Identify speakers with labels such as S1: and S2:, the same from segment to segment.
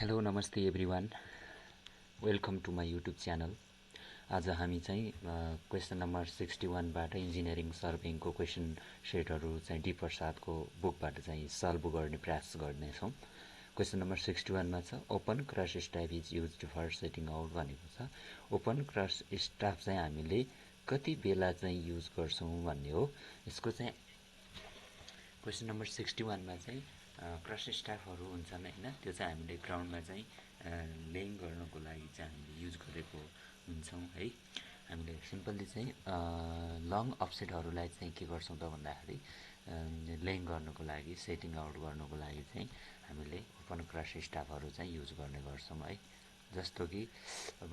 S1: Hello नमस्ते everyone, welcome to my YouTube channel. आज हामी चाहिँ क्वेसन नम्बर 61 बाट इन्जिनियरिङ सर्भेइङको क्वेसन सेटहरू चाहिँ डी प्रसादको बुकबाट चाहिँ सल्भ गर्ने प्रयास गर्नेछौँ। क्वेसन नम्बर 61 मा छ open cross staff is used for setting out भनेको छ। ओपन क्रस स्ट्याफ चाहिँ हामीले कति बेला चाहिँ युज गर्छौँ भन्ने हो। यसको चाहिँ क्वेसन नम्बर 61 मा चाहिँ क्रस स्ट्याफहरू हुन्छन् हैन, त्यो चाहिँ हामीले ग्राउन्डमा चाहिँ लेइङ गर्नको लागि चाहिँ हामीले युज गरेको हुन्छौँ है। हामीले सिम्पली चाहिँ लङ अफसेटहरूलाई चाहिँ के गर्छौँ त भन्दाखेरि लेइङ गर्नको लागि, सेटिङ आउट गर्नको लागि चाहिँ हामीले ओपन क्रस स्ट्याफहरू चाहिँ युज गर्ने गर्छौँ है। जस्तो कि अब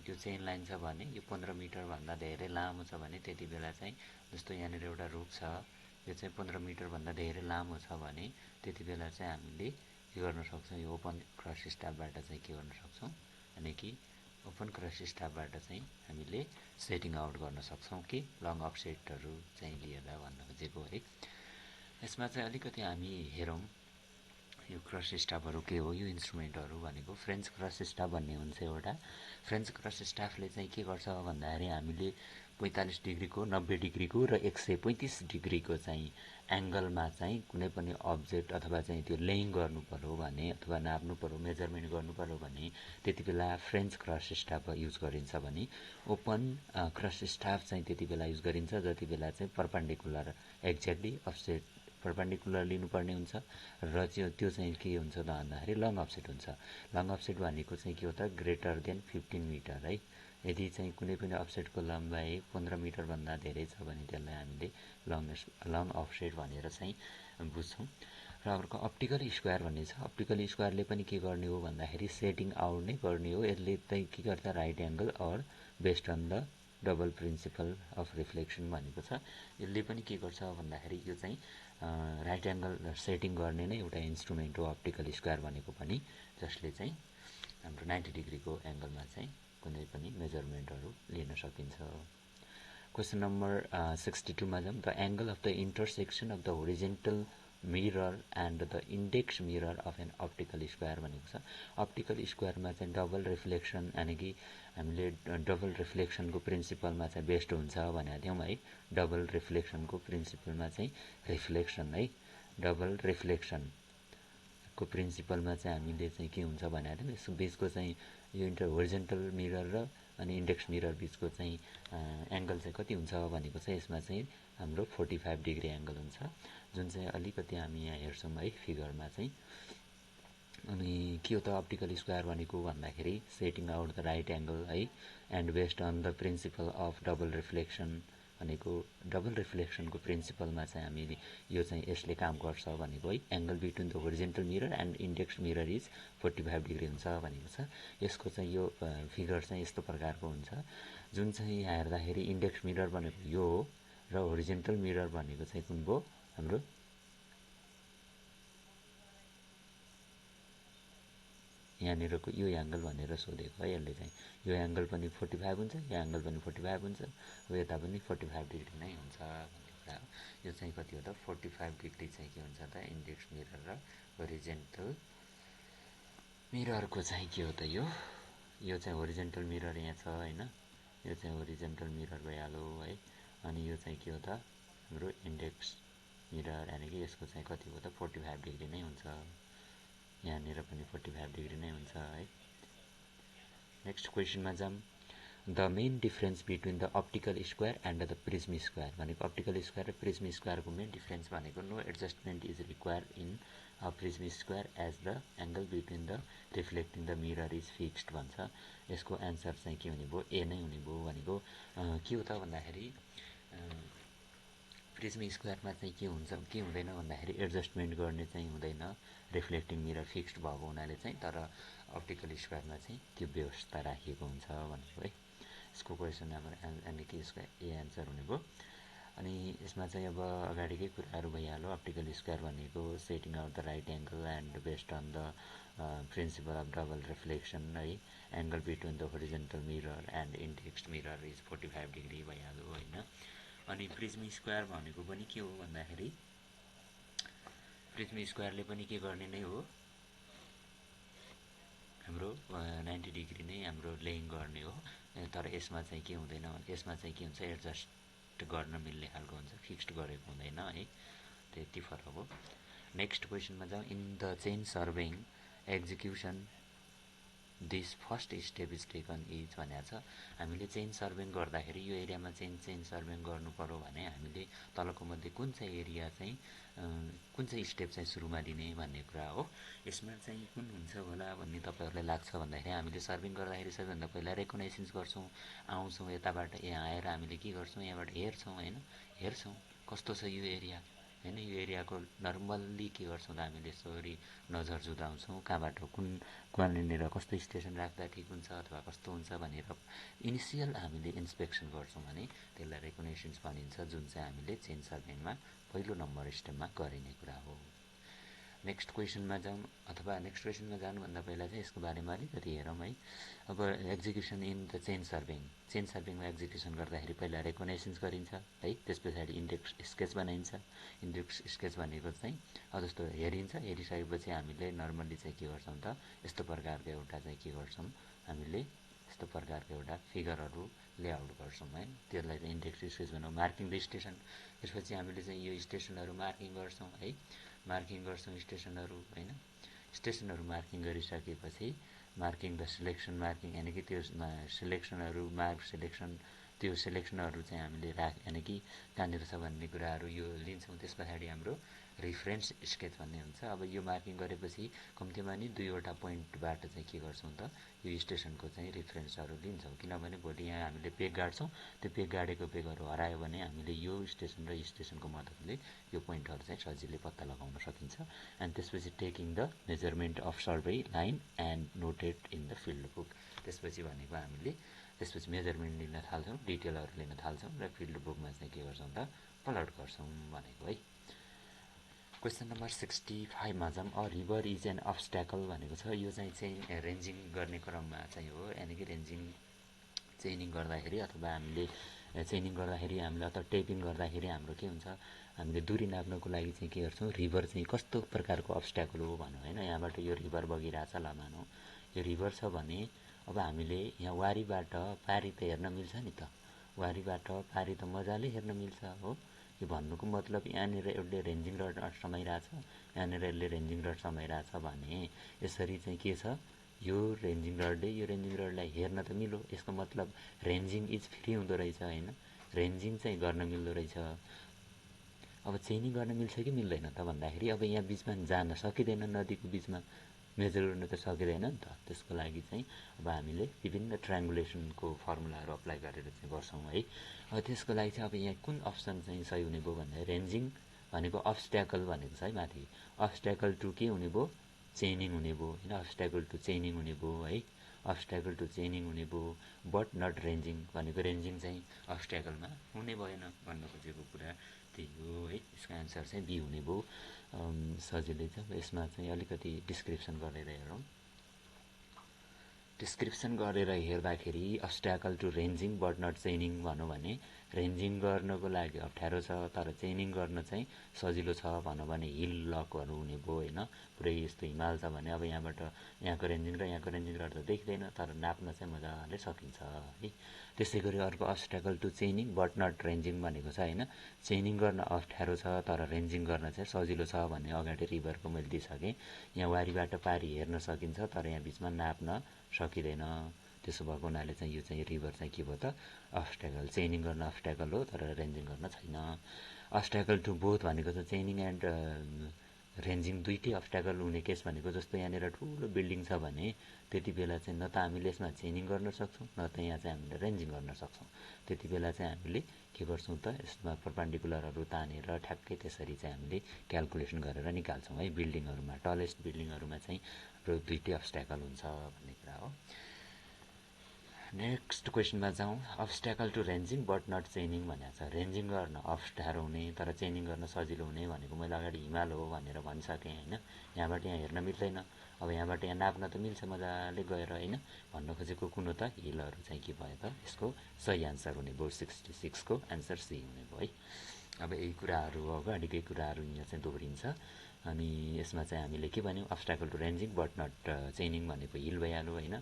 S1: त्यो चेन लाइन छ भने यो 15 मिटरभन्दा धेरै लामो छ भने त्यति बेला चाहिँ जस्तो यहाँनिर एउटा रुख छ, यो चाहिँ 15 मिटरभन्दा धेरै लामो छ भने त्यति बेला चाहिँ हामीले के गर्न सक्छौँ, यो ओपन क्रस स्ट्याफबाट चाहिँ के गर्न सक्छौँ भने कि ओपन क्रस स्ट्याफबाट चाहिँ हामीले सेटिङ आउट गर्न सक्छौँ कि लङ अफसेटहरू चाहिँ लिएर भन्न खोजेको है। यसमा चाहिँ अलिकति हामी हेरौँ यो क्रस स्ट्याफहरू के हो। यो इन्स्ट्रुमेन्टहरू भनेको फ्रेन्च क्रस स्ट्याफ भन्ने हुन्छ एउटा। फ्रेन्च क्रस स्ट्याफले चाहिँ के गर्छ भन्दाखेरि हामीले 45 डिग्रीको, 90 डिग्रीको र 135 डिग्रीको चाहिँ एङ्गलमा चाहिँ कुनै पनि अब्जेक्ट अथवा चाहिँ त्यो लेइङ गर्नु पर्यो भने अथवा नाप्नु पर्यो, मेजरमेन्ट गर्नु पर्यो भने त्यति बेला फ्रेन्च क्रस स्ट्याफ युज गरिन्छ भने ओपन क्रस स्ट्याफ चाहिँ त्यति बेला युज गरिन्छ जति बेला चाहिँ परपेन्डिकुलर एक्ज्याक्टली अफसेट परपेन्डिकुलर लिनुपर्ने हुन्छ र त्यो चाहिँ के हुन्छ त भन्दाखेरि लङ अफसेट हुन्छ। लङ अफसेट भनेको चाहिँ के हो त, ग्रेटर देन 15 मिटर है। यदि चाहिँ कुनै पनि अफसेटको लम्बाइ 15 मिटरभन्दा धेरै छ भने त्यसलाई हामीले लङ अफसेट भनेर चाहिँ बुझ्छौँ। र अर्को अप्टिकल स्क्वायर भन्ने छ। अप्टिकल स्क्वायरले पनि के गर्ने हो भन्दाखेरि सेटिङ आउट नै गर्ने हो। यसले चाहिँ के गर्छ, right angle or based on the double principle of reflection भनेको छ। यसले पनि के गर्छ भन्दाखेरि यो चाहिँ राइट एङ्गल सेटिङ गर्ने नै एउटा इन्स्ट्रुमेन्ट हो अप्टिकल स्क्वायर भनेको पनि, जसले चाहिँ हाम्रो 90 डिग्रीको एङ्गलमा चाहिँ कुनै पनि मेजरमेन्टहरू लिन सकिन्छ। क्वेसन नम्बर 62 मा जाउँ। The angle of the intersection of the horizontal mirror and the index mirror of an optical square भनेको छ। अप्टिकल स्क्वायरमा चाहिँ डबल रिफ्लेक्सन यानि कि हामीले डबल रिफ्लेक्सनको प्रिन्सिपलमा चाहिँ बेस्ड हुन्छ भनेको थियौँ है। डबल रिफ्लेक्सनको प्रिन्सिपलमा चाहिँ रिफ्लेक्सन है, डबल रिफ्लेक्सनको प्रिन्सिपलमा चाहिँ हामीले चाहिँ के हुन्छ भनेको थियौँ, यसको बिचको चाहिँ यो होरिजेन्टल मिरर र अनि इन्डेक्स मिरर बिचको चाहिँ एङ्गल चाहिँ कति हुन्छ भनेको चाहिँ यसमा चाहिँ हाम्रो 45 डिग्री एङ्गल हुन्छ, जुन चाहिँ अलिकति हामी यहाँ हेर्छौँ है फिगरमा चाहिँ। अनि के हो त अप्टिकल स्क्वायर भनेको भन्दाखेरि setting out the right angle है and based on the principle of double reflection भनेको डबल रिफ्लेक्सनको प्रिन्सिपलमा चाहिँ हामीले यो चाहिँ यसले काम गर्छ भनेको है। Angle between the horizontal mirror and index mirror is 45 degree हुन्छ भनेको छ। यसको चाहिँ यो फिगर चाहिँ यस्तो प्रकारको हुन्छ, जुन चाहिँ यहाँ हेर्दाखेरि इन्डेक्स मिरर भनेको यो हो र होरिजेन्टल मिरर भनेको चाहिँ कुन भयो, हाम्रो यहाँनिरको यो एङ्गल भनेर सोधेको है। यसले चाहिँ यो एङ्गल पनि 45 हुन्छ, यो एङ्गल पनि 45 हुन्छ, अब यता पनि 45 डिग्री नै हुन्छ भन्ने कुरा हो। यो चाहिँ कति हो त 45 डिग्री चाहिँ के हुन्छ त इन्डेक्स मिरर र होरिजेन्टल मिररको चाहिँ के हो त यो चाहिँ होरिजेन्टल मिरर यहाँ छ हैन, यो चाहिँ होरिजेन्टल मिरर भइहाल्यो है। अनि यो चाहिँ के हो त हाम्रो इन्डेक्स मिरर यानि कि यसको चाहिँ कति हो त 45 डिग्री नै हुन्छ, यहाँनिर पनि 45 डिग्री नै हुन्छ है। नेक्स्ट क्वेसनमा जाऊँ। The main difference between the optical square and the prism square भनेको अप्टिकल स्क्वायर र प्रिज्म स्क्वायरको मेन डिफरेन्स भनेको no adjustment is required in a prism square as the angle between the reflecting the mirror is fixed भन्छ। यसको answer चाहिँ के हुने भयो, ए नै हुने भयो। भनेको के हो त भन्दाखेरि प्रिज्म स्क्वायरमा चाहिँ के हुन्छ के हुँदैन भन्दाखेरि एडजस्टमेन्ट गर्ने चाहिँ हुँदैन, रिफ्लेक्टिङ मिरर फिक्स्ड भएको हुनाले चाहिँ। तर अप्टिकल स्क्वायरमा चाहिँ त्यो व्यवस्था राखिएको हुन्छ भनेको है। यसको क्वेसन नम्बर यानि कि यसको ए एन्सर हुने भयो। अनि यसमा चाहिँ अब अगाडिकै कुराहरू भइहाल्यो। अप्टिकल स्क्वायर भनेको setting out the right angle and based on the principle of double reflection है। Angle between the horizontal mirror and index mirror is 45 degree भइहाल्यो होइन। अनि प्रिज्म स्क्वायर भनेको पनि के हो भन्दाखेरि प्रिज्म स्क्वायरले पनि के गर्ने नै हो, 90 डिग्री नै हाम्रो लेइङ गर्ने हो, तर यसमा चाहिँ के हुँदैन, यसमा चाहिँ के हुन्छ एडजस्ट गर्न मिल्ने खालको हुन्छ, फिक्स्ड गरेको हुँदैन है, त्यति फरक हो। नेक्स्ट क्वेसनमा जाउँ। In the chain surveying execution this first step is taken is भनेको छ। हामीले चेन सर्भेइङ गर्दाखेरि यो एरियामा चेन सर्भेइङ गर्नु पर्यो भने हामीले तलको मध्ये कुन चाहिँ एरिया चाहिँ कुन चाहिँ स्टेप चाहिँ सुरुमा लिने भन्ने कुरा हो। यसमा चाहिँ कुन हुन्छ होला भन्ने तपाईँहरूलाई लाग्छ भन्दाखेरि हामीले सर्भेइङ गर्दाखेरि सबैभन्दा पहिला रेकग्नाइसेन्स गर्छौँ, आउँछौँ यताबाट, यहाँ आएर हामीले के गर्छौँ, यहाँबाट हेर्छौँ होइन, हेर्छौँ कस्तो छ यो एरिया होइन, यो एरियाको नर्मल्ली के गर्छौँ त हामीले यसरी नजर जुदाउँछौँ, कहाँबाट कहाँनिर कस्तो स्टेसन राख्दा ठिक हुन्छ अथवा कस्तो हुन्छ भनेर इनिसियल हामीले इन्सपेक्सन गर्छौँ भने त्यसलाई रेकग्नाइसेन्स भनिन्छ, जुन चाहिँ हामीले चेन सर्भेइङमा पहिलो नम्बर स्टेपमा गरिने कुरा हो। नेक्स्ट क्वेसनमा जाउँ, अथवा नेक्स्ट क्वेसनमा जानुभन्दा पहिला चाहिँ यसको बारेमा अलिकति हेरौँ है। अब एक्जिक्युसन इन द चेन सर्भेइङमा एक्जिक्युसन गर्दाखेरि पहिला रेकग्नाइसेन्स गरिन्छ है, त्यस पछाडि इन्डेक्स स्केच बनाइन्छ। इन्डेक्स स्केच भनेको चाहिँ जस्तो हेरिन्छ, हेरिसकेपछि हामीले नर्मल्ली चाहिँ के गर्छौँ त, यस्तो प्रकारको एउटा चाहिँ के गर्छौँ, हामीले यस्तो प्रकारको एउटा फिगरहरू लेआउट गर्छौँ है, त्यसलाई चाहिँ इन्डेक्स स्केच भनौँ। मार्किङ द स्टेसन, त्यसपछि हामीले चाहिँ यो स्टेसनहरू मार्किङ गर्छौँ है, मार्किङ गर्छौँ स्टेसनहरू होइन। स्टेसनहरू मार्किङ गरिसकेपछि मार्किङ द सिलेक्सन मार्किङ, यानि कि त्यो सिलेक्सनहरू त्यो सिलेक्सनहरू चाहिँ हामीले यानि कि कहाँनिर छ भन्ने कुराहरू यो लिन्छौँ। त्यस पछाडि हाम्रो रिफरेन्स स्केच भन्ने हुन्छ। अब यो मार्किङ गरेपछि कम्तीमा नि 2वटा पोइन्टबाट चाहिँ के गर्छौँ त, यो स्टेसनको चाहिँ रिफरेन्सहरू लिन्छौँ, किनभने भोलि यहाँ हामीले पेग गाड्छौँ, त्यो पेग गाडेको पेगहरू हरायो भने हामीले यो स्टेसन र स्टेसनको मद्दतले यो पोइन्टहरू चाहिँ सजिलै पत्ता लगाउन सकिन्छ। एन्ड त्यसपछि taking the measurement of survey line and noted in the field book, त्यसपछि भनेको हामीले त्यसपछि मेजरमेन्ट लिन थाल्छौँ, डिटेलहरू लिन थाल्छौँ र फिल्ड बुकमा चाहिँ के गर्छौँ त, प्लट गर्छौँ भनेको है। क्वेसन नम्बर 65मा जाउँ। A river is an obstacle भनेको छ। यो चाहिँ रेन्जिङ गर्ने क्रममा चाहिँ हो, यानि कि चेनिङ गर्दाखेरि अथवा हामीले चेनिङ गर्दाखेरि हामीले अथवा टेपिङ गर्दाखेरि हाम्रो के हुन्छ, हामीले दूरी नाप्नको लागि चाहिँ के गर्छौँ, रिभर चाहिँ कस्तो प्रकारको अब्स्ट्याकल हो भनौँ होइन। यहाँबाट यो रिभर बगिरहेछ ल मानौँ, यो रिभर छ भने अब हामीले यहाँ वारीबाट पारी त हेर्न मिल्छ नि त, वारीबाट पारी त मजाले हेर्न मिल्छ हो। यो भन्नुको मतलब यहाँनिर एउटा रेन्जिङ रड समाइरहेछ, यहाँनिर यसले रेन्जिङ रड समाइरहेछ भने यसरी चाहिँ के छ, यो रेन्जिङ रडलाई हेर्न त मिलो, यसको मतलब रेन्जिङ इज फ्री हुँदो रहेछ होइन, रेन्जिङ चाहिँ गर्न मिल्दो रहेछ। अब चेनिङ गर्न मिल्छ कि मिल्दैन त भन्दाखेरि अब यहाँ बिचमा जान सकिँदैन, नदीको बिचमा मेजर गर्न त सकिँदैन नि त। त्यसको लागि चाहिँ अब हामीले विभिन्न ट्रायङ्गुलेसनको फर्मुलाहरू अप्लाई गरेर चाहिँ गर्छौँ है। अब त्यसको लागि चाहिँ अब यहाँ कुन अप्सन चाहिँ सही हुने भयो भन्दाखेरि रेन्जिङ भनेको अब्स्ट्याकल भनेको छ है माथि, अब्स्ट्याकल टु के हुने भयो, चेनिङ हुने भयो होइन, अब्स्ट्याकल टु चेनिङ हुने भयो है, अब्स्ट्याकल टु चेनिङ हुने भयो। बट नट रेन्जिङ भनेको रेन्जिङ चाहिँ अब्स्ट्याकलमा हुने भएन भन्नु खोजेको कुरा त्यही हो है। यसको एन्सर चाहिँ बी हुने भयो। सजिलै छ। यसमा चाहिँ अलिकति डिस्क्रिप्सन गरेर हेरौँ। डिस्क्रिप्सन गरेर हेर्दाखेरि obstacle to रेन्जिङ but not chaining भनौँ भने रेन्जिङ गर्नको लागि अप्ठ्यारो छ तर चेनिङ गर्न चाहिँ सजिलो छ भनौँ भने हिल लकहरू हुने भयो होइन। पुरै यस्तो हिमाल छ भने अब यहाँबाट यहाँको रेन्जिङ र यहाँको रेन्जिङ रड त देखिँदैन तर नाप्न चाहिँ मजाले सकिन्छ है। त्यसै गरी अर्को obstacle to chaining but not रेन्जिङ भनेको छ होइन, चेनिङ गर्न अप्ठ्यारो छ तर रेन्जिङ गर्न चाहिँ सजिलो छ भन्ने अगाडि रिभरको मैले दिइसकेँ। यहाँ वारीबाट पारी हेर्न सकिन्छ तर यहाँ बिचमा नाप्न सकिँदैन। त्यसो भएको हुनाले चाहिँ यो चाहिँ रिभर चाहिँ के भयो त, अब्स्ट्याकल, चेनिङ गर्न अब्स्ट्याकल हो तर रेन्जिङ गर्न छैन। अब्स्ट्याकल टु बोथ भनेको चाहिँ चेनिङ एन्ड रेन्जिङ दुइटै अब्स्ट्याकल हुने केस भनेको जस्तो यहाँनिर ठुलो बिल्डिङ छ भने त्यति बेला चाहिँ न त हामीले यसमा चेनिङ गर्न सक्छौँ न त यहाँ चाहिँ हामीले रेन्जिङ गर्न सक्छौँ। त्यति बेला चाहिँ हामीले के गर्छौँ त, यसमा परपेन्डिकुलरहरू तानेर ठ्याक्कै त्यसरी चाहिँ हामीले क्यालकुलेसन गरेर निकाल्छौँ है। बिल्डिङहरूमा टलेस्ट बिल्डिङहरूमा चाहिँ दुइटै अब्स्ट्याकल हुन्छ भन्ने कुरा हो। नेक्स्ट क्वेसनमा जाउँ। Obstacle to रेन्जिङ but not chaining भनेको छ। रेन्जिङ गर्न अप्ठ्यारो हुने तर चेनिङ गर्न सजिलो हुने भनेको मैले अगाडि हिमाल हो भनेर भनिसकेँ होइन। यहाँबाट यहाँ हेर्न मिल्दैन, अब यहाँबाट यहाँ नाप्न त मिल्छ मजाले गएर होइन। भन्न खोजेको कुन हो त, हिलहरू चाहिँ के भयो त, यसको सही एन्सर हुने भयो। 66 को एन्सर सी हुने भयो है। अब यही कुराहरू हो, अगाडिकै कुराहरू यहाँ चाहिँ दोहोरिन्छ। अनि यसमा चाहिँ हामीले के भन्यौँ obstacle to रेन्जिङ but not chaining भनेको हिल भइहाल्यो होइन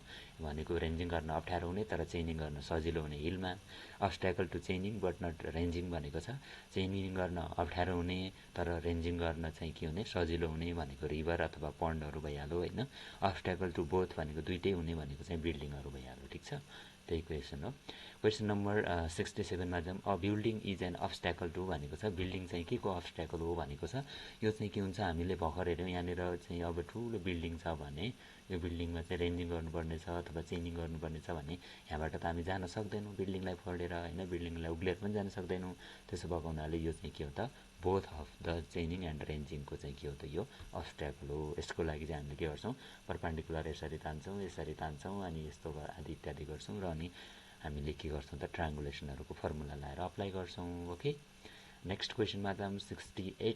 S1: भनेको रेन्जिङ गर्न अप्ठ्यारो हुने तर चेनिङ गर्न सजिलो हुने हिलमा obstacle to chaining but not रेन्जिङ भनेको छ चेनिङ गर्न अप्ठ्यारो हुने तर रेन्जिङ गर्न चाहिँ के हुने सजिलो हुने भनेको रिभर अथवा पन्डहरू भइहाल्यो होइन अब्स्ट्याकल टु बोथ भनेको दुइटै हुने भनेको चाहिँ बिल्डिङहरू भइहाल्यो ठिक छ त्यही क्वेसन हो क्वेसन नम्बर 67मा जाउँ a building is an obstacle to भनेको छ बिल्डिङ चाहिँ के को अब्स्ट्याकल हो भनेको छ यो चाहिँ के हुन्छ हामीले भर्खर हेऱ्यौँ यहाँनिर चाहिँ अब ठुलो बिल्डिङ छ भने यो बिल्डिङमा चाहिँ रेन्जिङ गर्नुपर्ने छ अथवा चेनिङ गर्नुपर्ने छ भने यहाँबाट त हामी जान सक्दैनौँ बिल्डिङलाई फोल्डेर होइन बिल्डिङलाई उग्लेर पनि जान सक्दैनौँ त्यसो भएको हुनाले यो चाहिँ के हो त both of the chaining and रेन्जिङको चाहिँ के हो त यो अब्स्ट्याकल हो यसको लागि चाहिँ हामीले के गर्छौँ परपेन्डिकुलर यसरी तान्छौँ अनि यस्तो आदि इत्यादि गर्छौँ र अनि हामीले के गर्छौँ त ट्रायङ्गुलेसनहरूको फर्मुला लगाएर अप्लाई गर्छौँ ओके नेक्स्ट क्वेसनमा त 68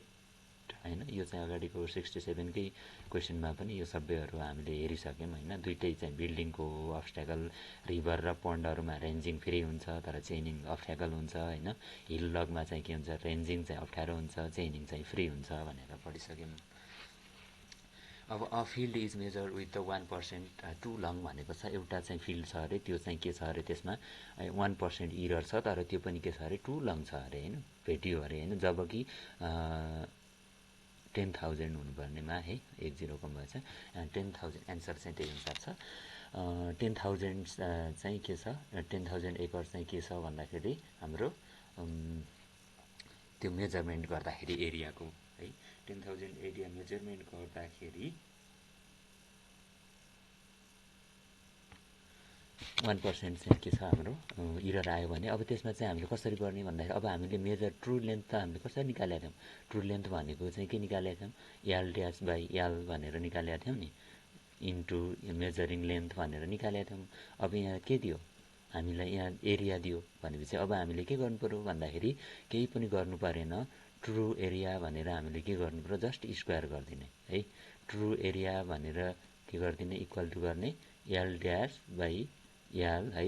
S1: होइन यो चाहिँ अगाडिको 67कै क्वेसनमा पनि यो सबैहरू हामीले हेरिसक्यौँ होइन दुइटै चाहिँ बिल्डिङको अब्स्ट्याकल रिभर र पन्डहरूमा रेन्जिङ फ्री हुन्छ तर चेनिङ अब्स्ट्याकल हुन्छ होइन हिल लगमा चाहिँ के हुन्छ रेन्जिङ चाहिँ अप्ठ्यारो हुन्छ चेनिङ चाहिँ फ्री हुन्छ भनेर पढिसक्यौँ अब a field is measure with the 1% too long भनेको छ एउटा चाहिँ फिल्ड छ अरे त्यो चाहिँ के छ अरे त्यसमा 1% इरर छ तर त्यो पनि के छ अरे टु लङ छ अरे होइन भेटियो अरे होइन जब कि 10,000 हुनुपर्नेमा है 10 कम भएछ 10,000 एन्सर चाहिँ त्यही अनुसार छ 10,000 चाहिँ के छ 10,000 एकर चाहिँ के छ भन्दाखेरि हाम्रो त्यो मेजरमेन्ट गर्दाखेरि एरियाको है 10,000 एरिया मेजरमेन्ट गर्दाखेरि 1% चाहिँ के छ हाम्रो इरर आयो भने अब त्यसमा चाहिँ हामीले कसरी गर्ने भन्दाखेरि अब हामीले मेजर ट्रु लेन्थ त हामीले कसरी निकालेका थियौँ ट्रु लेन्थ भनेको चाहिँ के निकालेका थियौँ एल ड्यास बाई एल भनेर निकालेका थियौँ नि इन्टु मेजरिङ लेन्थ भनेर निकालेका थियौँ अब यहाँ के दियो हामीलाई यहाँ एरिया दियो भनेपछि अब हामीले के गर्नु पर्यो भन्दाखेरि केही पनि गर्नु परेन ट्रु एरिया भनेर हामीले के गर्नु पर्यो जस्ट स्क्वायर गरिदिने है ट्रु एरिया भनेर के गरिदिने इक्वल टु गर्ने एल ड्यास बाई एल है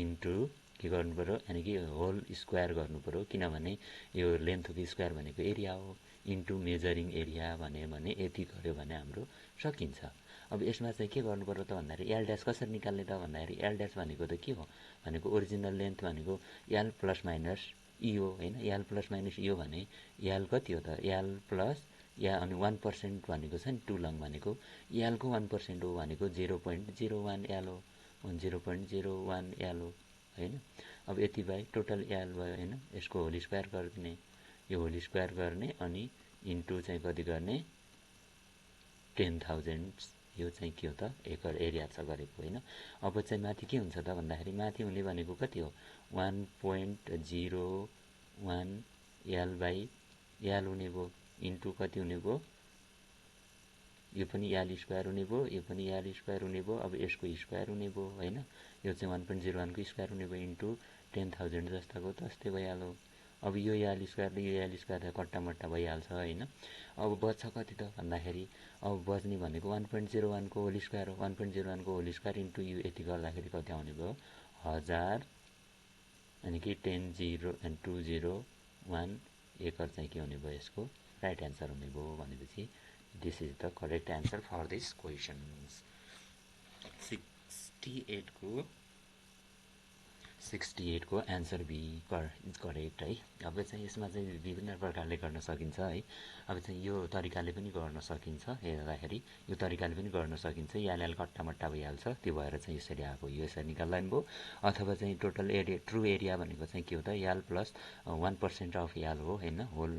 S1: इन्टु के गर्नु पर्यो यानि कि होल स्क्वायर गर्नु पर्यो किनभने यो लेन्थको स्क्वायर भनेको एरिया हो इन्टु मेजरिङ एरिया भने यति गर्यो भने हाम्रो सकिन्छ अब यसमा चाहिँ के गर्नु पर्यो त भन्दाखेरि एल ड्यास कसरी निकाल्ने त भन्दाखेरि एल ड्यास भनेको त के हो भनेको ओरिजिनल लेन्थ भनेको एल प्लस माइनस ई हो होइन एल प्लस माइनस ई हो भने एल कति हो त एल प्लस या अनि 1% भनेको छ नि टु लङ भनेको एलको 1% हो भनेको 0.01 एल हो 0.01 एल हो होइन अब यति बाई टोटल एल भयो होइन यसको होल स्क्वायर गरिदिने यो होल स्क्वायर गर्ने अनि इन्टु चाहिँ कति गर्ने 10,000 यो चाहिँ के हो त एकर एरिया छ गरेको होइन अब चाहिँ माथि के हुन्छ त भन्दाखेरि माथि हुने भनेको कति हो 1.01 एल बाई एल हुने भयो इन्टु कति हुने भयो यो पनि एल स्क्वायर हुने भयो यो पनि एल स्क्वायर हुने भयो अब यसको स्क्वायर हुने भयो होइन यो चाहिँ 1.01 को स्क्वायर हुने भयो इन्टु 10,000 जस्ताको तस्तै भइहाल्यो अब यो एल स्क्वायर र यो एल स्क्वायर त कट्टामट्टा भइहाल्छ होइन अब बच्छ कति त भन्दाखेरि अब बच्ने भनेको 1.01 को होल स्क्वायर हो 1.01 को होल स्क्वायर इन्टु यो यति गर्दाखेरि कति आउने भयो 1000 अनि कि 10,201 एकर चाहिँ के हुने भयो यसको राइट एन्सर हुने भयो भनेपछि this is the correct answer for this question 68 को एन्सर बी करेक्ट है अब चाहिँ यसमा चाहिँ विभिन्न प्रकारले गर्न सकिन्छ है अब चाहिँ यो तरिकाले पनि गर्न सकिन्छ हेर्दाखेरि यो तरिकाले पनि गर्न सकिन्छ याल कट्टामट्टा भइहाल्छ त्यो भएर चाहिँ यसरी आएको यो यसरी निकाल्दा पनि भयो अथवा चाहिँ टोटल एरिया ट्रु एरिया भनेको चाहिँ के हो त याल प्लस 1% अफ याल हो होइन होल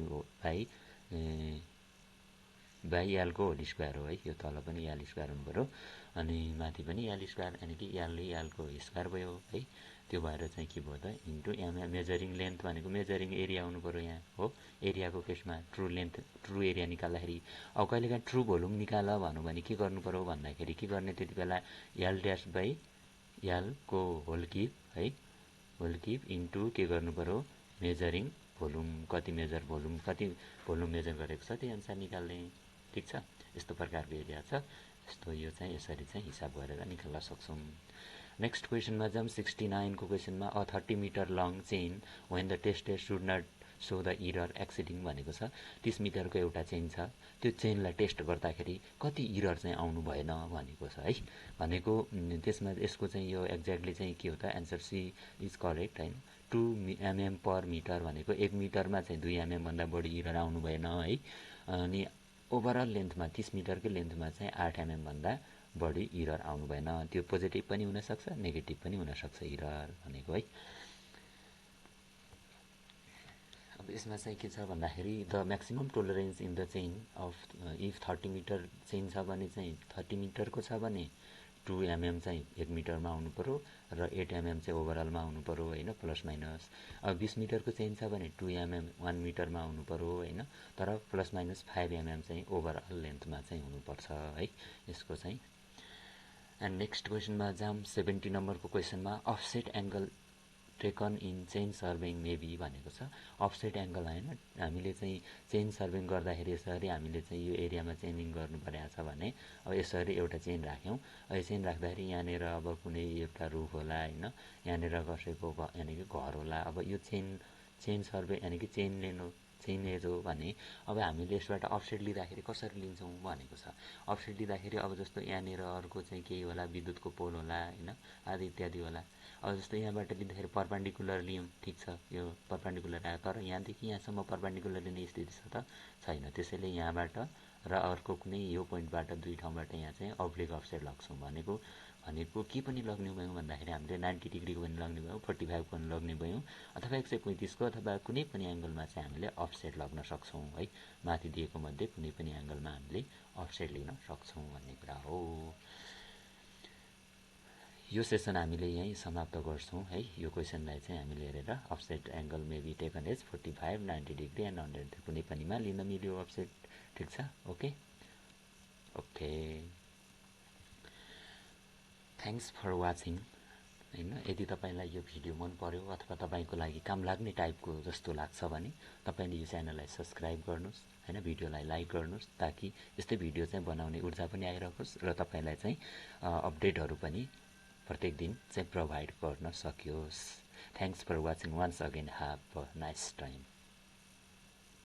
S1: बाई यालको होल स्क्वायर हो है यो तल पनि याल स्क्वायर हुनु पऱ्यो अनि माथि पनि याल स्क्वायर यानि कि यालले यालको स्क्वायर भयो है त्यो भएर चाहिँ के भयो त इन्टु यहाँ मेजरिङ लेन्थ भनेको मेजरिङ एरिया हुनु पऱ्यो यहाँ हो एरियाको केसमा ट्रु लेन्थ ट्रु एरिया निकाल्दाखेरि अब कहिलेकाहीँ ट्रु भोल्युम निकाल भनौँ भने के गर्नु पऱ्यो भन्दाखेरि के गर्ने त्यति बेला एल ड्यास बाई एलको होल किप है होल किप इन्टु के गर्नु पऱ्यो मेजरिङ भोल्युम कति भोल्युम मेजर गरेको छ त्यही अनुसार निकाल्ने ठिक छ यस्तो प्रकारको एरिया छ यस्तो यो चाहिँ यसरी चाहिँ हिसाब गरेर निकाल्न सक्छौँ नेक्स्ट क्वेसनमा जाउँ 69 को क्वेसनमा a 30 metre long chain when the tested should not so the error exceeding भनेको छ 30 मिटरको एउटा चेन छ, त्यो चेनलाई टेस्ट गर्दाखेरि कति इरर चाहिँ आउनु भएन भनेको छ है। भनेको त्यसमा यसको चाहिँ यो एक्ज्याक्टली चाहिँ के हो त, एन्सर सी इज करेक्ट हैन। 2 mm पर मिटर भनेको 1 मिटरमा चाहिँ 2 mm भन्दा बढी इरर आउनु भएन है। अनि ओभरअल लेन्थमा 30 मिटरकै लेन्थमा चाहिँ 8 mm भन्दा बढी इरर आउनु भएन। त्यो पोजिटिभ पनि हुनसक्छ नेगेटिभ पनि हुनसक्छ इरर भनेको है। अब यसमा चाहिँ के छ भन्दाखेरि the maximum tolerance in the chain of if 30 metre chain छ भने चाहिँ 30 मिटरको छ भने 2 mm चाहिँ 1 मिटरमा आउनु पर्यो र 8 mm चाहिँ ओभरअलमा आउनु पर्यो होइन, प्लस माइनस। अब 20 मिटरको चेन छ भने 2 mm 1 मिटरमा आउनु पर्यो होइन, तर प्लस माइनस 5 mm चाहिँ ओभरअल लेन्थमा चाहिँ हुनुपर्छ है यसको चाहिँ। एन्ड नेक्स्ट क्वेसनमा जाम 70 नम्बरको क्वेसनमा offset angle taken in chain surveying maybe भनेको छ। अफसेट एङ्गल होइन, हामीले चाहिँ चेन सर्भिङ गर्दाखेरि यसरी हामीले चाहिँ यो एरियामा चेनिङ गर्नु परेको छ भने अब यसरी एउटा चेन राख्यौँ। यो चेन राख्दाखेरि यहाँनिर अब कुनै एउटा रुख होला होइन, यहाँनिर कसैको यानि कि घर होला। अब यो चेन सर्भे यानि कि चेन एज हो भने अब हामीले यसबाट अफसेट लिँदाखेरि कसरी लिन्छौँ भनेको छ। अफसेट लिँदाखेरि अब जस्तो यहाँनिर अर्को चाहिँ केही होला, विद्युतको पोल होला होइन, आदि इत्यादि होला। अब जस्तो यहाँबाट लिँदाखेरि पर्पेन्डिकुलर लियौँ, ठिक छ, यो पर्पेन्डिकुलर आयो, तर यहाँदेखि यहाँसम्म पर्पेन्डिकुलर लिने स्थिति छ त छैन। त्यसैले यहाँबाट र अर्को कुनै यो पोइन्टबाट दुई ठाउँबाट यहाँ चाहिँ अब्लिक अफसेट लग्छौँ भनेको के पनि लग्ने भयौँ भन्दाखेरि हामीले 90 डिग्रीको पनि लग्ने भयौँ, 45 को पनि लग्ने भयौँ, अथवा 135 को अथवा कुनै पनि एङ्गलमा चाहिँ हामीले अफसेट लग्न सक्छौँ है। माथि दिएको मध्ये कुनै पनि एङ्गलमा हामीले अफसेट लिन सक्छौँ भन्ने कुरा हो। यो सेसन हामीले यहीँ समाप्त गर्छौँ है। यो क्वेसनलाई चाहिँ हामीले हेरेर offset angle maybe taken as 45, 90 degree and 100 कुनै पनिमा लिन मिल्यो अफसेट, ठिक छ। Okay okay, thanks for watching होइन। यदि तपाईँलाई यो भिडियो मन पर्यो अथवा तपाईँको लागि काम लाग्ने टाइपको जस्तो लाग्छ भने तपाईँले यो च्यानललाई सब्सक्राइब गर्नुहोस् होइन, भिडियोलाई लाइक गर्नुहोस्, ताकि यस्तै भिडियो चाहिँ बनाउने ऊर्जा पनि आइरहोस् र तपाईँलाई चाहिँ अपडेटहरू पनि प्रत्येक दिन चाहिँ प्रोभाइड गर्न सकियोस्। Thanks for watching, once again have a nice time.